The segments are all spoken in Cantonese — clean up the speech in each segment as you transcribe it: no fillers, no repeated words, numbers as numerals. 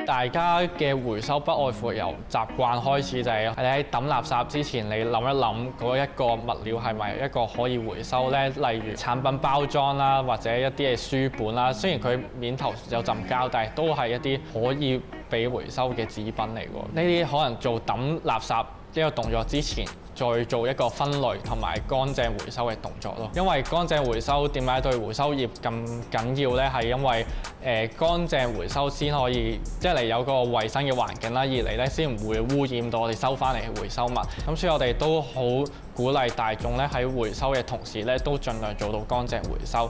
大家嘅回收不外乎由習慣開始，就係你喺抌垃圾之前，你諗一諗嗰一個物料係咪一個可以回收呢？例如產品包裝啦，或者一啲嘅書本啦，雖然佢面頭有浸膠，但係都係一啲可以被回收嘅紙品嚟喎。呢啲可能做抌垃圾呢個動作之前，再做一個分類同埋乾淨回收嘅動作咯。因為乾淨回收點解對回收業咁緊要呢？係因為乾淨回收先可以一嚟有個衞生嘅環境啦，二嚟咧先唔會污染到我哋收翻嚟嘅回收物。咁所以我哋都好鼓勵大眾咧喺回收嘅同時咧，都盡量做到乾淨回收。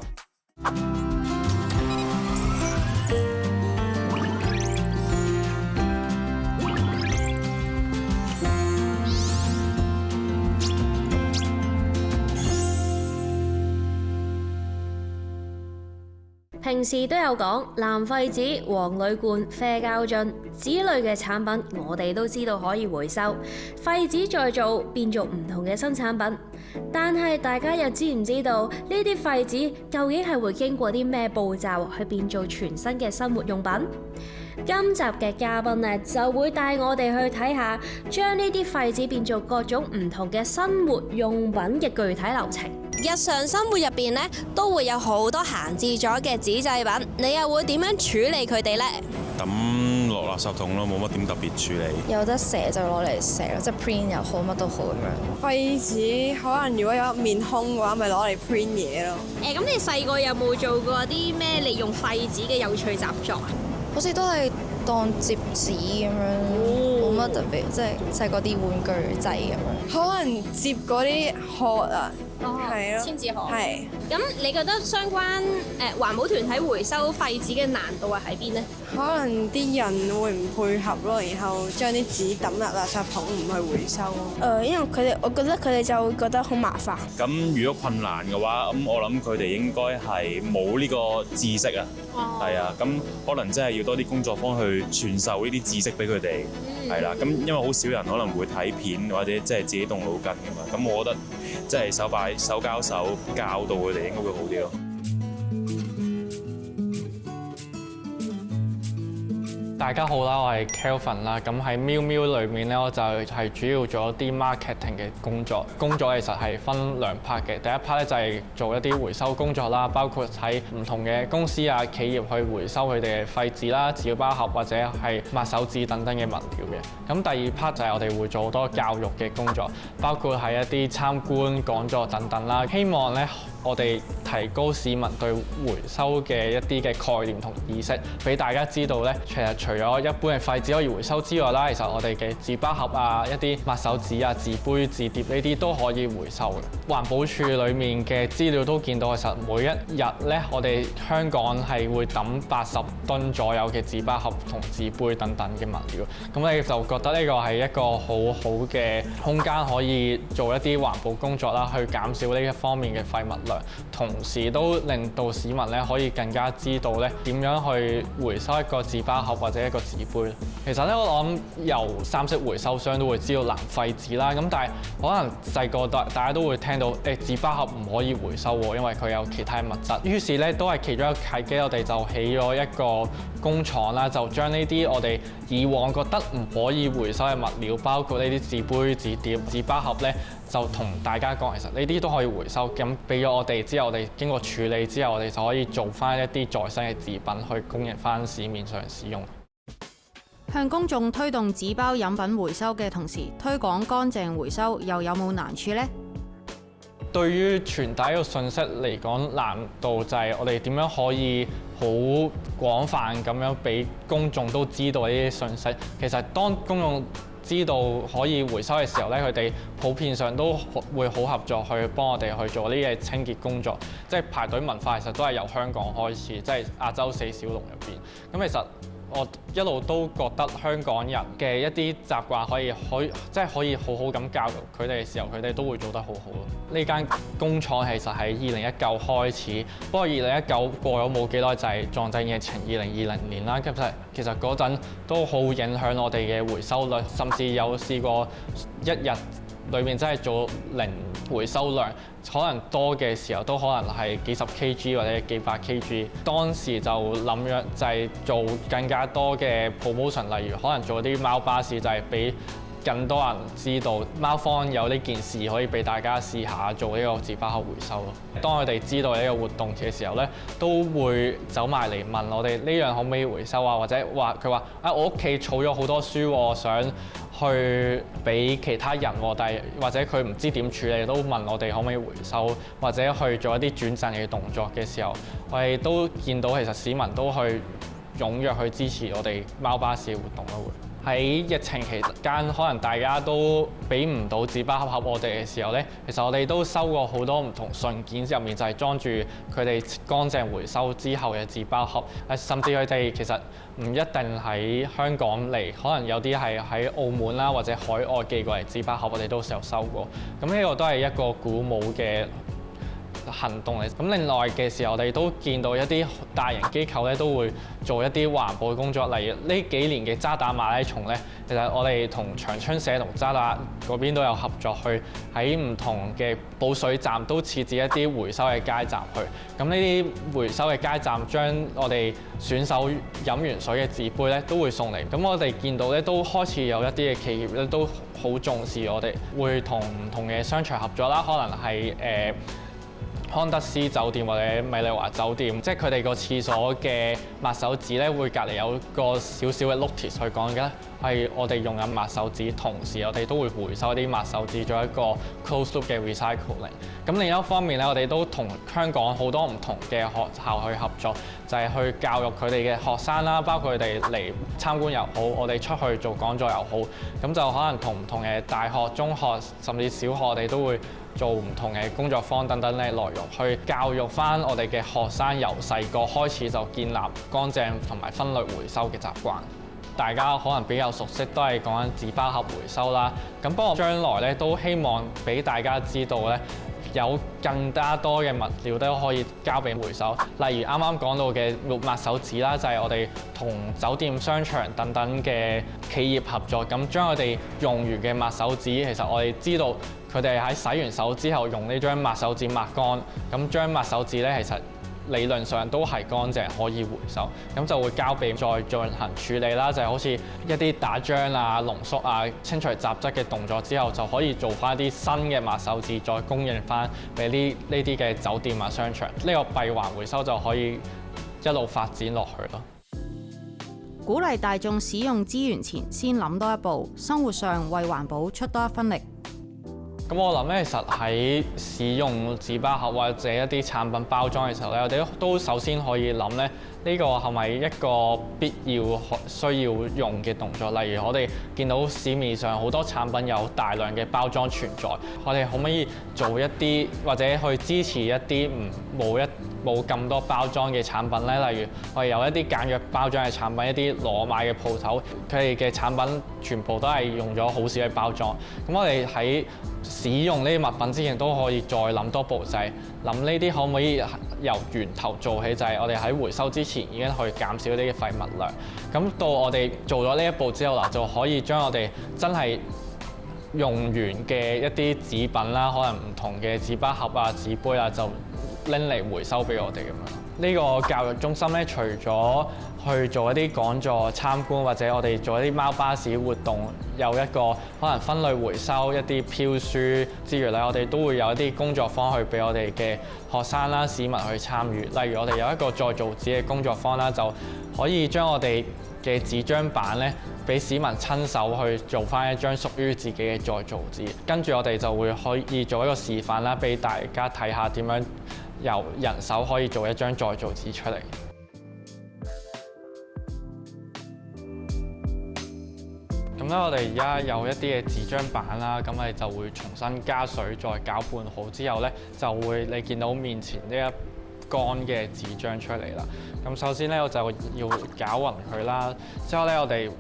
平時都有講藍廢紙、黃鋁罐、啡膠樽、紙類嘅產品，我哋都知道可以回收，廢紙再做變做唔同嘅新產品。但係大家又知唔知道呢啲廢紙究竟係會經過啲咩步驟去變做全新嘅生活用品？今集嘅嘉賓呢，就會帶我哋去睇下將呢啲廢紙變做各種唔同嘅生活用品嘅具體流程。日常生活入邊呢，都會有好多閒置咗嘅紙製品，你又會點樣處理佢哋呢？抌落垃圾桶咯，冇乜點特別處理。有得寫就攞嚟寫咯，即係 print 又好，乜都好咁樣。廢紙可能如果有一面空嘅話，咪攞嚟 print 嘢咯。咁你細個有冇做過啲咩利用廢紙嘅有趣習作啊？好似都係當摺紙咁樣，冇乜特別，即係細個啲玩具仔咁樣。可能摺嗰啲殼啊，係咯，簽字殼。係。咁你覺得相關環保團體回收廢紙嘅難度係喺邊呢？可能啲人會唔配合咯，然後將啲紙抌入垃圾桶唔去回收。因為我覺得佢哋就會覺得好麻煩。咁如果困難嘅話，咁我諗佢哋應該係冇呢個知識啊。係啊，咁可能真係要多啲工作坊去傳授呢啲知識俾佢哋。係啦，咁因為好少人可能會睇片或者即係自己動腦筋㗎嘛。咁我覺得即係手交手教導佢哋應該會好啲咯。大家好啦，我係 Kelvin 啦。咁喺 Miu Miu裏面咧，我就係主要做一啲 marketing 嘅工作。工作其實係分兩 part 嘅。第一 part 咧就係做一啲回收工作啦，包括喺唔同嘅公司啊、企業去回收佢哋嘅廢紙啦、紙包盒或者係抹手紙等等嘅物料嘅。咁第二 part 就係我哋會做好多教育嘅工作，包括係一啲參觀講座等等啦。希望咧我哋提高市民對回收嘅一啲嘅概念同意識，俾大家知道咧，其實除咗一般嘅廢紙可以回收之外啦，其實我哋嘅紙包盒啊、一啲抹手紙啊、紙杯、紙碟呢啲都可以回收嘅。環保署裡面嘅資料都見到，其實每一日咧，我哋香港係會抌80噸左右嘅紙包盒同紙杯等等嘅物料。咁你就覺得呢個係一個好好嘅空間，可以做一啲環保工作啦，去減少呢一方面嘅廢物量，同時都令到市民咧可以更加知道咧點樣去回收一個紙包盒或者一個紙杯。其實咧，我諗由三色回收商都會知道藍廢紙啦。咁但係可能細個大家都會聽到紙包盒唔可以回收喎，因為佢有其他物質。於是咧都係其中一個契機，我哋就起咗一個工廠啦，就將呢啲我哋以往覺得唔可以回收嘅物料，包括呢啲紙杯、紙碟、紙包盒咧，就同大家講，其實呢啲都可以回收。咁俾咗我哋之後，我哋經過處理之後，我哋就可以做翻一啲再生嘅紙品去供應翻市面上使用。向公眾推動紙包飲品回收嘅同時，推廣乾淨回收又有冇難處呢？對於傳遞一個信息嚟講，難度就係我哋點樣可以好廣泛咁樣俾公眾都知道呢啲信息。其實當公眾知道可以回收嘅時候咧，佢哋普遍上都會好合作去幫我哋去做呢啲清潔工作。即係排隊文化其實都係由香港開始，即係亞洲4小龍入邊。咁其實我一路都覺得香港人嘅一啲習慣可以好好咁教育佢哋嘅時候，佢哋都會做得好好咯。呢間工廠其實喺2019開始，不過2019過咗冇幾耐就係撞正疫情2020年啦。其實嗰陣都好影響我哋嘅回收率，甚至有試過一日裏面真係做零回收量，可能多嘅時候都可能係幾十 kg 或者幾百 kg。當時就諗咗就係做更加多嘅 promotion， 例如可能做啲貓巴士，就係俾更多人知道貓坊有呢件事，可以俾大家試下做呢個紙包盒回收咯。當佢哋知道呢個活動嘅時候咧，都會走埋嚟問我哋呢樣可唔可以回收啊？或者佢話我屋企儲咗好多書喎，想去俾其他人喎，但係或者佢唔知點處理，都問我哋可唔可以回收，或者去做一啲轉贈嘅動作嘅時候，我哋都見到其實市民都去踴躍去支持我哋貓巴士嘅活動咯。喺疫情期間，可能大家都俾唔到紙包盒我哋嘅時候咧，其實我哋都收過好多唔同信件，入面就係裝住佢哋乾淨回收之後嘅紙包盒。甚至佢哋其實唔一定喺香港嚟，可能有啲係喺澳門啦或者海外寄過嚟紙包盒，我哋都有收過。咁呢個都係一個鼓舞嘅行動嚟。咁另外嘅時候，我哋都見到一啲大型機構咧都會做一啲環保工作，例如呢幾年嘅渣打馬拉松咧，其實我哋同長春社同渣打嗰邊都有合作，去喺唔同嘅補水站都設置一啲回收嘅街站去。咁呢啲回收嘅街站將我哋選手飲完水嘅紙杯咧都會送嚟。咁我哋見到咧都開始有一啲嘅企業咧都好重視我哋，會同唔同嘅商場合作啦，可能係康德斯酒店或者米麗華酒店，即係佢哋個廁所嘅抹手紙咧，會隔離有個少少嘅 notice 去講嘅，係我哋用緊抹手紙，同時我哋都會回收啲抹手紙做一個 closed loop 嘅 recycling。咁另一方面咧，我哋都同香港好多唔同嘅學校去合作，就係去教育佢哋嘅學生啦，包括佢哋嚟參觀又好，我哋出去做講座又好，咁就可能同唔同嘅大學、中學甚至小學，我哋都會做唔同嘅工作坊等等嘅內容，去教育翻我哋嘅學生由細個開始就建立乾淨同埋分類回收嘅習慣。大家可能比較熟悉都係講緊紙包盒回收啦。咁不過將來咧都希望俾大家知道咧，有更加多嘅物料都可以交俾回收。例如啱啱講到嘅抹手紙啦，就係我哋同酒店、商場等等嘅企業合作，咁將我哋用完嘅抹手紙，其實我哋知道佢哋喺洗完手之後用呢張抹手紙抹乾，咁將抹手紙咧其實理論上都係乾淨可以回收，咁就會交俾再進行處理啦，就係好似一啲打漿啊、濃縮啊、清除雜質嘅動作之後，就可以做翻啲新嘅抹手紙，再供應翻俾呢啲嘅酒店啊、商場。呢個閉環回收就可以一路發展落去咯。鼓勵大眾使用資源前先諗多一步，生活上為環保出多一分力。咁我諗咧，其實喺使用紙包盒或者一啲產品包裝嘅時候咧，我哋都首先可以諗咧，呢個係咪一個必要需要用嘅動作？例如我哋見到市面上好多產品有大量嘅包裝存在，我哋可唔可以做一啲或者去支持一啲冇咁多包裝嘅產品咧？例如我哋有一啲簡約包裝嘅產品，一啲裸買嘅鋪頭，佢哋嘅產品全部都係用咗好少嘅包裝。咁我哋喺使用呢啲物品之前都可以再諗多步，就係諗呢啲可唔可以由源頭做起，就係我哋喺回收之前已經去減少呢啲廢物量。咁到我哋做咗呢一步之後啦，就可以將我哋真係用完嘅一啲紙品啦，可能唔同嘅紙包盒啊、紙杯啊，就拎嚟回收俾我哋咁樣。呢個教育中心咧，除咗去做一啲講座、參觀，或者我哋做一啲貓巴士活動，有一個可能分類回收一啲飄書之餘咧，我哋都會有一啲工作坊去俾我哋嘅學生啦、市民去參與。例如我哋有一個再造紙嘅工作坊啦，就可以將我哋嘅紙張板咧，俾市民親手去做翻一張屬於自己嘅再造紙。跟住我哋就會可以做一個示範啦，俾大家睇下點樣由人手可以做一張再造紙出嚟。咁咧，我哋而家有一啲嘅紙張板啦，咁我哋就會重新加水再攪拌好之後咧，就會你見到面前呢一乾嘅紙張出嚟啦。咁首先咧，我就要攪勻佢啦。之後咧，我哋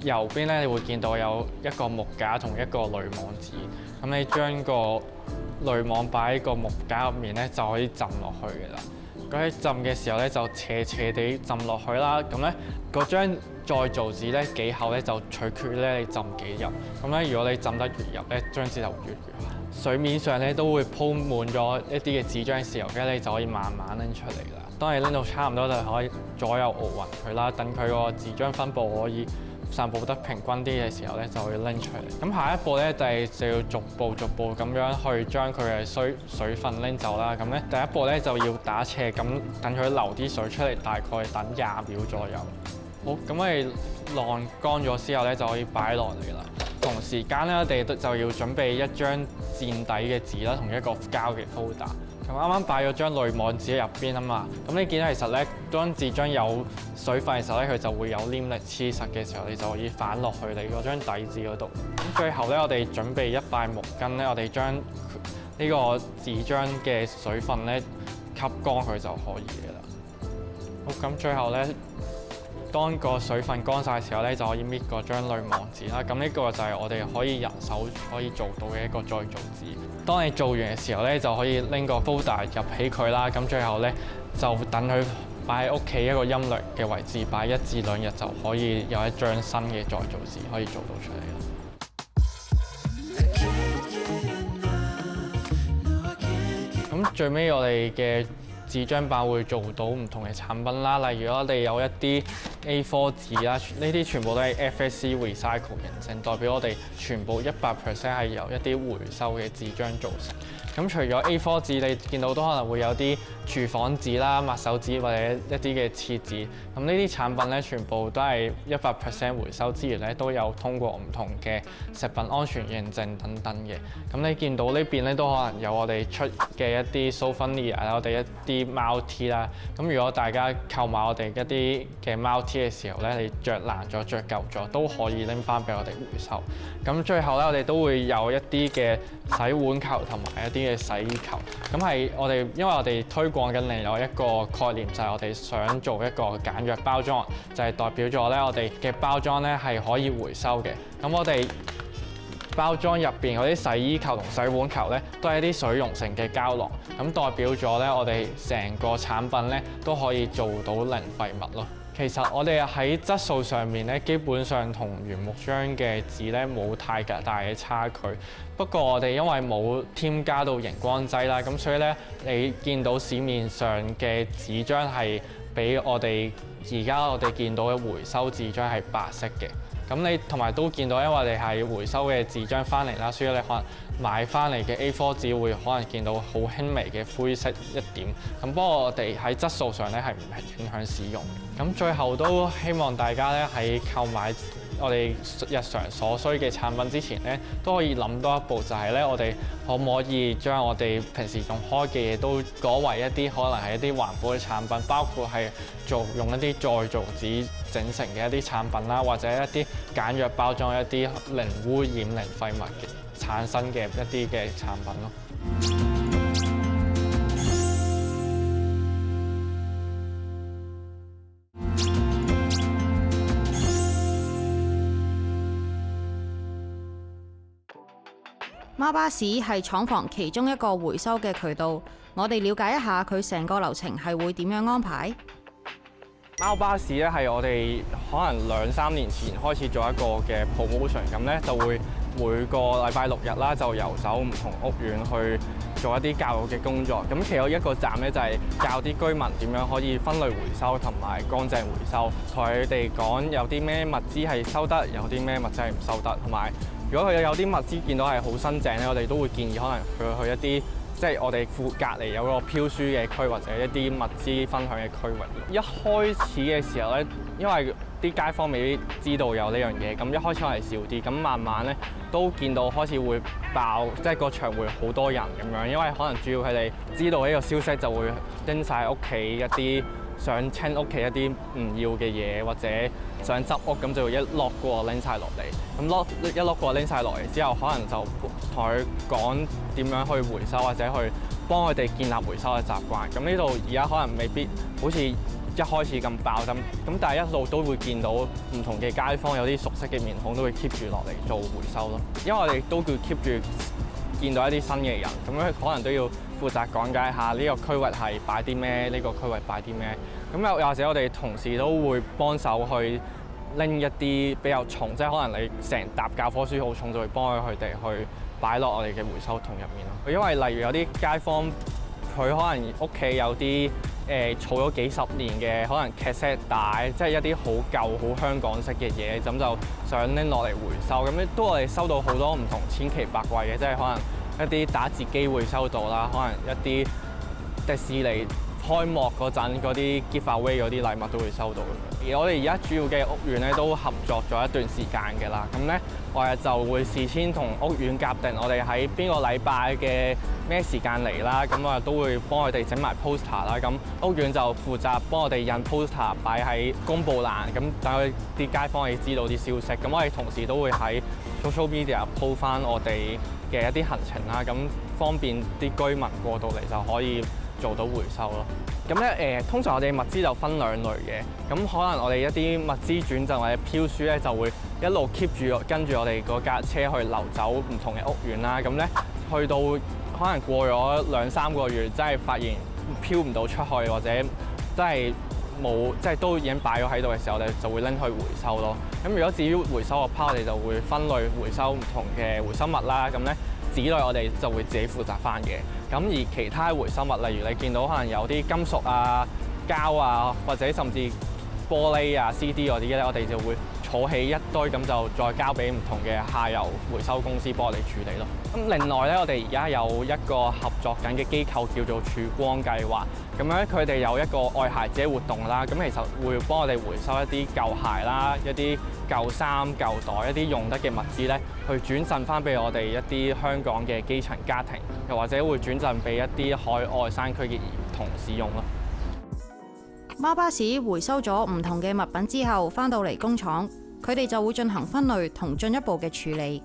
右邊咧，你會見到有一個木架同一個濾網紙。咁你將個濾網擺喺個木架入面咧，就可以浸落去嘅啦。嗰啲浸嘅時候咧就斜斜地浸落去啦。咁咧嗰張再造紙咧幾厚咧就取決咧你浸幾入。咁咧如果你浸得越入咧，張紙就越厚。水面上咧都會鋪滿咗一啲嘅紙張嘅時候，跟住你就可以慢慢拎出嚟啦。當你拎到差唔多就可以左右熬勻佢啦，等佢個紙張分佈可以散佈得平均啲嘅時候咧，就可以拎出嚟。咁下一步咧就要逐步咁樣去將佢嘅水分拎走啦。咁咧第一步咧就要打斜咁等佢流啲水出嚟，大概等20秒左右。好，咁我哋晾乾咗之後咧就可以擺落嚟啦。同時間咧，我哋就要準備一張墊底嘅紙啦，同一個膠嘅 folder。咁啱啱擺咗張濾網紙喺入邊啊嘛，咁你見到其實咧，當紙張有水分嘅時候咧，佢就會有黏力黐實嘅時候，你就可以反落去你嗰張底紙嗰度。咁最後咧，我哋準備一塊毛巾咧，我哋將呢個紙張嘅水分咧吸乾佢就可以嘅啦。好，咁最後咧，當個水分乾晒嘅時候咧，就可以搣嗰張濾網紙啦。咁呢個就係我哋可以人手可以做到嘅一個再造紙。當你做完嘅時候咧，就可以拎個 folder 入起佢啦。咁最後咧，就等佢擺喺屋企一個陰涼嘅位置，擺1至2日就可以有一張新嘅再造紙可以做到出嚟啦。咁最尾我哋嘅紙張板會做到唔同嘅產品啦，例如我哋有一啲 A4 紙啦，呢啲全部都係 FSC Recycle 認證，代表我哋全部100% 係由一啲回收嘅紙張造成。咁除咗 A4 紙，你見到都可能會有啲廚房紙啦、抹手紙或者一啲嘅廁紙。咁呢啲產品咧，全部都係100% 回收之餘咧，都有通過唔同嘅食品安全認證等等嘅。咁你見到呢邊咧，都可能有我哋出嘅一啲 Souvenir 啦，我哋一啲貓 T 啦。咁如果大家購買我哋一啲嘅貓 T 嘅時候咧，你着爛咗、着舊咗，都可以拎翻俾我哋回收。咁最後咧，我哋都會有一啲嘅洗碗球同埋一啲嘅洗衣球。咁係因為我哋推廣緊另有一個概念，就係我哋想做一個簡約包裝，就係代表咗咧我哋嘅包裝咧係可以回收嘅。咁我哋包裝入邊嗰啲洗衣球同洗碗球咧，都係一啲水溶性嘅膠囊，咁代表咗咧我哋成個產品咧都可以做到零廢物咯。其實我哋喺質素上面咧，基本上同原木漿嘅紙咧冇太大嘅差距。不過我哋因為冇添加到熒光劑啦，咁所以咧你見到市面上嘅紙張係比我哋而家我哋見到嘅回收紙張係白色嘅。咁你同埋都見到，因為我哋係回收嘅紙張翻嚟啦，所以你可能買翻嚟嘅 A4 紙會可能見到好輕微嘅灰色一點。咁不過我哋喺質素上咧係唔影響使用。咁最後都希望大家咧喺購買我哋日常所需嘅產品之前咧，都可以諗多一步，就係咧我哋可唔可以將我哋平時用開嘅嘢都改為一啲可能係一啲環保嘅產品，包括係用一啲再造紙整成嘅一啲產品啦，或者一啲簡約包裝一啲零污染、零廢物嘅產生嘅一啲嘅產品咯。貓巴士係廠房其中一個回收嘅渠道，我哋了解一下佢成個流程係會點樣安排。貓巴士咧係我哋可能2-3年前開始做一個嘅 promotion， 咁咧就會每個禮拜6日啦，就遊走唔同屋苑去做一啲教育嘅工作。咁其中一個站咧就係教啲居民點樣可以分類回收同埋乾淨回收，同佢哋講有啲咩物資係收得，有啲咩物資係唔收得，同埋如果佢有啲物資見到係好新淨咧，我哋都會建議可能佢去一啲即係我哋隔離有個飄書嘅區，或者一啲物資分享嘅區域。一開始嘅時候咧，因為啲街坊未必知道有呢樣嘢，咁一開始我係少啲，咁慢慢咧都見到開始會爆，即係個場會好多人咁樣，因為可能主要佢哋知道呢個消息就會拎晒屋企一啲想清屋企一啲唔要嘅嘢，或者想執屋，咁就一落過拎晒落嚟。咁一落過拎晒落嚟之後，可能就同佢講點樣去回收，或者去幫佢哋建立回收嘅習慣。咁呢度而家可能未必好似一開始咁爆咁，但係一路都會見到唔同嘅街坊有啲熟悉嘅面孔都會 keep 住落嚟做回收咯。因為我哋都叫 keep 住見到一啲新嘅人，咁佢可能都要負責講解下呢個區域係擺啲咩，呢個區域擺啲咩。咁又或者我哋同事都會幫手去拎一啲比較重，即係可能你成沓教科書好重，就會幫佢哋去擺落我哋嘅回收桶入面咯。因為例如有啲街坊，佢可能屋企有啲儲咗幾十年嘅可能 cassette 帶，即係一啲好舊、好香港式嘅嘢，咁就想拎落嚟回收。咁都我哋收到好多唔同千奇百怪嘅，即係可能一啲打字機會收到啦，可能一啲迪士尼開幕嗰陣嗰啲 giveaway 嗰啲禮物都會收到。而我哋而家主要嘅屋苑咧都合作咗一段時間嘅啦，咁咧我哋就會事先同屋苑夾定我哋喺邊個禮拜嘅咩時間嚟啦，咁我哋都會幫佢哋整埋 poster 啦，咁屋苑就負責幫我哋印 poster 擺喺公佈欄，咁等啲街坊可以知道啲消息。咁我哋同時都會喺 social media po 翻我哋嘅一啲行程啦，咁方便啲居民過到嚟就可以做到回收咯。咁咧通常我哋物資就分兩類嘅，咁可能我哋一啲物資轉贈或者飄書咧就會一路 keep 住跟住我哋嗰架車去流走唔同嘅屋苑啦。咁咧去到可能過咗2-3個月，真係發現飄唔到出去或者真係冇，即係都已經擺咗喺度嘅時候，我哋就會拎去回收咯。咁如果至於回收個 part，我哋就會分類回收唔同嘅回收物啦。咁咧紙類我哋就會自己負責翻嘅。咁而其他回收物，例如你見到可能有啲金屬啊、膠啊，或者甚至玻璃啊、CD 嗰啲咧，我哋就會儲起一堆，咁就再交俾唔同嘅下游回收公司幫我哋處理咯。咁另外咧，我哋而家有一個合作緊嘅機構叫做曙光計劃，咁樣佢哋有一個愛孩者活動啦，咁其實會幫我哋回收一啲舊鞋啦、一啲舊衫、舊袋、一啲用得嘅物資咧，去轉贈翻俾我哋一啲香港嘅基層家庭，又或者會轉贈俾一啲海外山區嘅兒童使用咯。貓巴士回收咗唔同嘅物品之後，返到嚟工廠，佢哋就會進行分類同進一步嘅處理。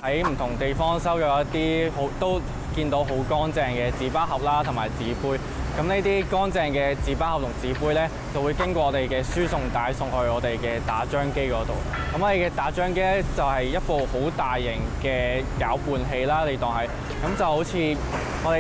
喺唔同地方收咗一啲都見到好乾淨嘅紙包盒啦，同埋紙杯。咁呢啲乾淨嘅紙包盒同紙杯咧，就會經過我哋嘅輸送帶送去我哋嘅打漿機嗰度。咁我哋嘅打漿機咧就係一部好大型嘅攪拌器啦，你當係咁就好似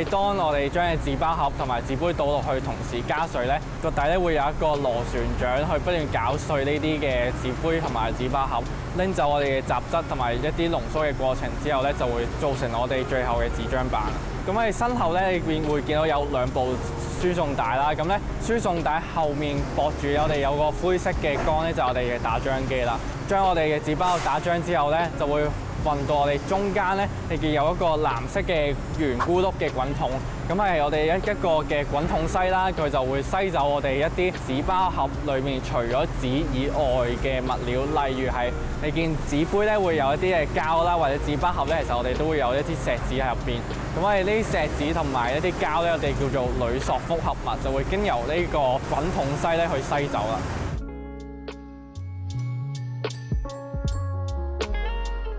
當我哋將嘅紙包盒同埋紙杯倒落去，同時加水咧，個底咧會有一個螺旋槳去不斷攪碎呢啲嘅紙杯同埋紙包盒，拎走我哋嘅雜質同埋一啲濃縮嘅過程之後咧，就會造成我哋最後嘅紙漿板。咁我哋身後咧，你會見到有2部輸送帶啦。咁咧輸送帶後面駁住我哋有個灰色嘅缸咧，就係我哋嘅打漿機啦。將我哋嘅紙包打漿之後咧，就會運到我哋中間咧，你見有一個藍色嘅圓咕碌嘅滾筒，咁係我哋一個嘅滾筒篩啦，佢就會篩走我哋一啲紙包盒裏面除咗紙以外嘅物料，例如係你見紙杯咧會有一啲嘅膠啦，或者紙包盒咧，其實我哋都會有一啲錫紙喺入邊。咁我哋呢啲錫紙同埋一啲膠咧，我哋叫做鋁塑複合物，就會經由呢個滾筒篩咧去篩走啦。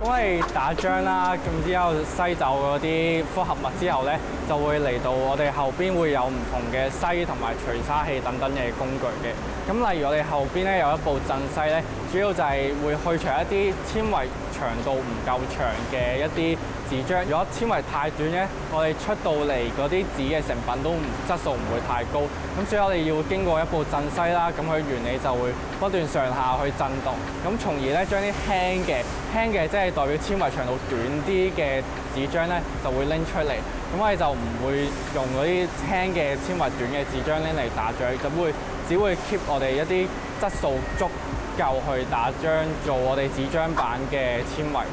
咁我哋打漿啦，咁之後篩走嗰啲複合物之後咧，就會嚟到我哋後邊會有唔同嘅篩同埋除沙器等等嘅工具嘅。咁例如我哋後邊咧有一部震篩咧，主要就係會去除一啲纖維長度唔夠長嘅一啲紙漿。如果纖維太短咧，我哋出到嚟嗰啲紙嘅成品都質素唔會太高。咁所以我哋要經過一部震篩啦，咁佢原理就會不斷上下去震動，咁從而咧將啲輕嘅即係代表纖維長度短啲嘅紙漿咧就會拎出嚟。咁我哋就唔會用嗰啲輕嘅纖維短嘅紙漿拎嚟打漿，只會 keep 我哋一啲質素足夠去打漿做我哋紙漿板嘅纖維。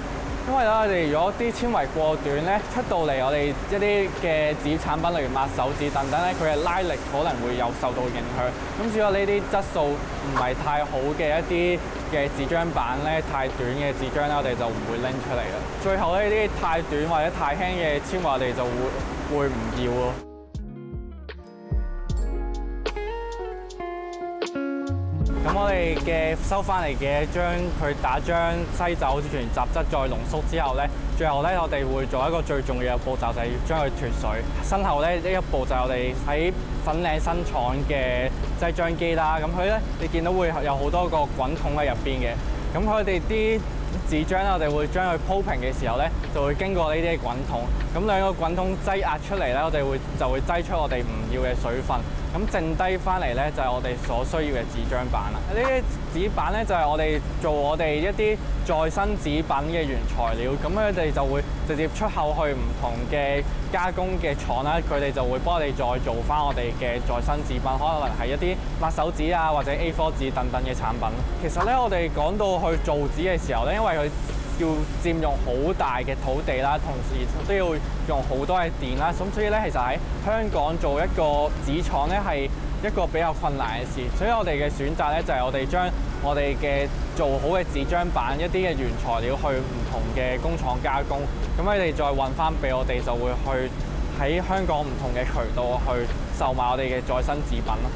因為咧，我哋如果啲纖維過短咧，出到嚟我哋一啲嘅紙產品，例如抹手紙等等咧，佢嘅拉力可能會有受到影響。咁只有呢啲質素唔係太好嘅一啲嘅紙漿板咧，太短嘅紙漿咧，我哋就唔會拎出嚟啦。最後呢啲太短或者太輕嘅纖維，我哋就會唔要咯。咁我哋嘅收翻嚟嘅將佢打漿篩走全雜質再濃縮之後咧，最後咧我哋會做一個最重要嘅步驟，就係要將佢脫水。身後咧呢一步就係我哋喺粉嶺新廠嘅製漿機啦。咁佢咧你見到會有好多個滾筒喺入邊嘅。咁佢哋啲紙張咧，我哋會將佢鋪平嘅時候咧，就會經過呢啲嘅滾筒。咁兩個滾筒擠壓出嚟咧，我哋就會擠出我哋唔要嘅水分。咁剩低翻嚟咧，就係我哋所需要嘅紙張板啦。呢啲紙板咧，就係我哋做我哋一啲再生紙品嘅原材料。咁佢哋就會直接出口去唔同嘅加工嘅廠啦，佢哋就會幫我哋再做翻我哋嘅再生紙品，可能係一啲抹手紙啊，或者 A4 紙等等嘅產品。其實咧，我哋講到去造紙嘅時候咧，因為佢要佔用好大嘅土地啦，同時都要用好多嘅電啦，咁所以咧，其實喺香港做一個紙廠咧係一個比較困難嘅事，所以我哋嘅選擇咧就係我哋將我哋嘅做好嘅紙張板一啲嘅原材料去唔同嘅工廠加工，咁佢哋再運翻俾我哋，就會去喺香港唔同嘅渠道去售賣我哋嘅再生紙品咯。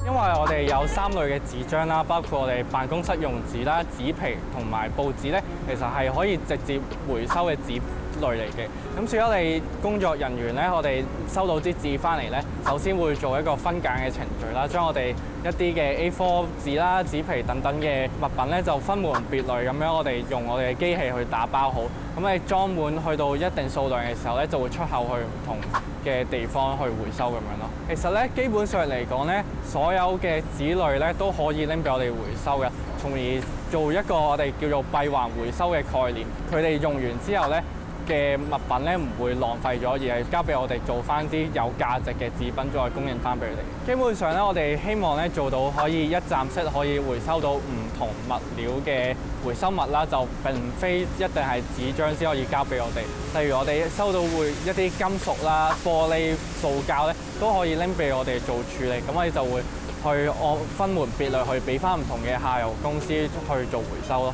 因為我哋有3類嘅紙張啦，包括我哋辦公室用紙啦、紙皮同埋報紙咧，其實係可以直接回收嘅紙類嚟嘅。咁所以我哋工作人員咧，我哋收到啲紙翻嚟咧，首先會做一個分揀嘅程序啦，將我哋一啲嘅 A4 紙啦、紙皮等等嘅物品咧，就分門別類咁樣，我哋用我哋嘅機器去打包好。咁你裝滿去到一定數量嘅時候咧，就會出口去唔同嘅地方去回收咁樣咯。其實咧，基本上嚟講咧，所有嘅紙類咧都可以拎俾我哋回收嘅，從而做一個我哋叫做閉環回收嘅概念。佢哋用完之後咧嘅物品咧唔會浪費咗，而係交俾我哋做翻啲有價值嘅紙品再供應翻俾佢哋。基本上咧，我哋希望咧做到可以一站式可以回收到唔同物料嘅回收物啦，就並非一定係紙張先可以交俾我哋。例如我哋收到一啲金屬啦、玻璃、塑膠咧，都可以拎俾我哋做處理。咁我哋就會去按分門別類去俾翻唔同嘅下游公司去做回收咯。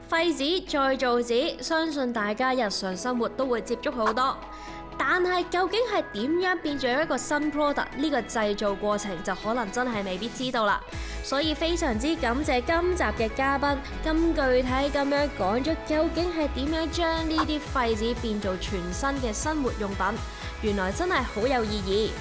廢紙再造紙，相信大家日常生活都會接觸好多。但係究竟係點樣變做一個新 product？ 呢個製造過程就可能真係未必知道啦。所以非常之感謝今集嘅嘉賓咁具體咁樣講咗究竟係點樣將呢啲廢紙變做全新嘅生活用品，原來真係好有意義。